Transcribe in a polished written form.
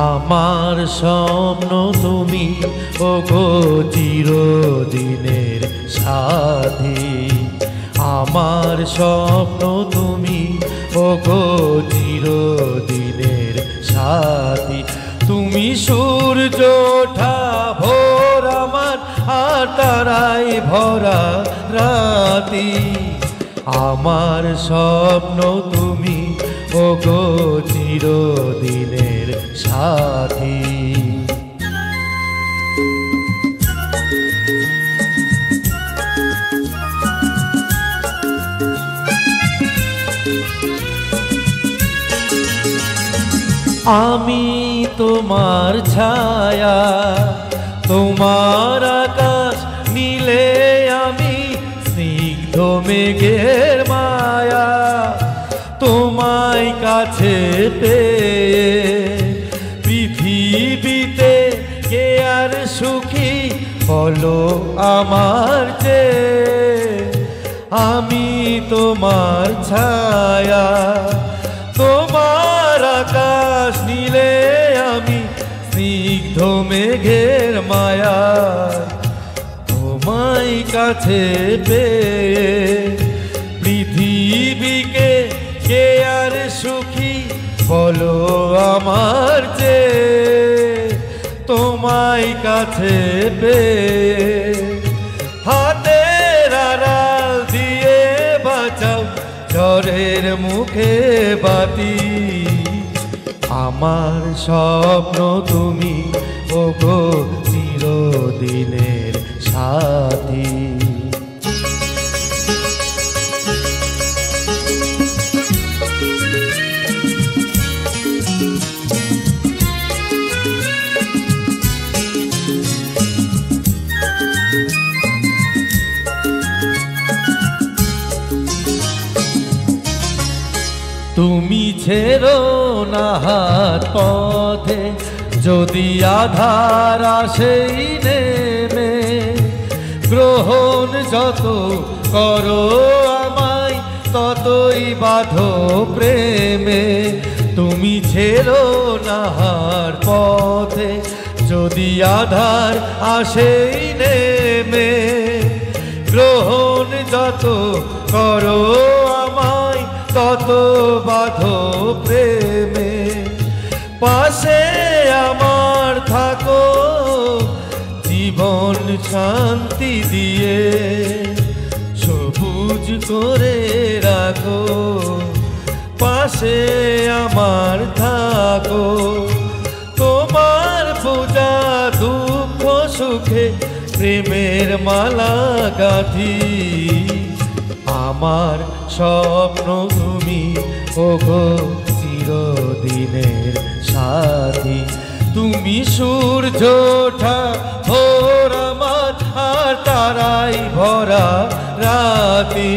আমার স্বপ্ন তুমি ওগো চিরদিনের সাথী। আমার স্বপ্ন তুমি ওগো চিরদিনের সাথী। তুমি সূর্য ওঠা ভোর আমার, আর তারাই ভরা রাতি। আমার স্বপ্ন তুমি ওগো চিরদিনের সাথী। আমি তোমার ছায়া, তোমার আকাশ নীলে আমি স্নিগ্ধ মেঘের মায়া। তোমায় কাছে পেয়ে পৃথিবীতে কে আর সুখী বলো আমার চেয়ে। আমি তোমার ছায়া, তোমার আকাশ নীলে আমি স্নিগ্ধ মেঘের মায়া। তোমায় কাছে পেয়ে পৃথিবীকে কে আর সুখী বলো আমার চেয়ে। তোমায় কাছে পেয়ে হাতের আড়াল দিয়ে বাঁচাও ঝড়ের মুখে বাতি। আমার স্বপ্ন তুমি ওগো চিরদিনের সাথী। তুমি ছেড়ো না হাত পথে, যদি আধার আসেই নেমে। গ্রহণ যত করো আমায়, ততই বাঁধো প্রেমে। তুমি ছেড়ো না হাত পথে, যদি আধার আসেই নেমে। গ্রহণ যত করো আমায়, তত বাঁধো প্রেমে। পাশে আমার থাকো জীবন শান্তি দিয়ে, সবুজ করে রাখো। পাশে আমার থাকো, তোমার পূজা দুঃখ সুখে প্রেমের মালা গাঁথি। আমার স্বপ্ন তুমি ওগো চিরদিনের সাথী। তুমি সূর্য ওঠা ভোর আমার, আর তারাই ভরা রাতি।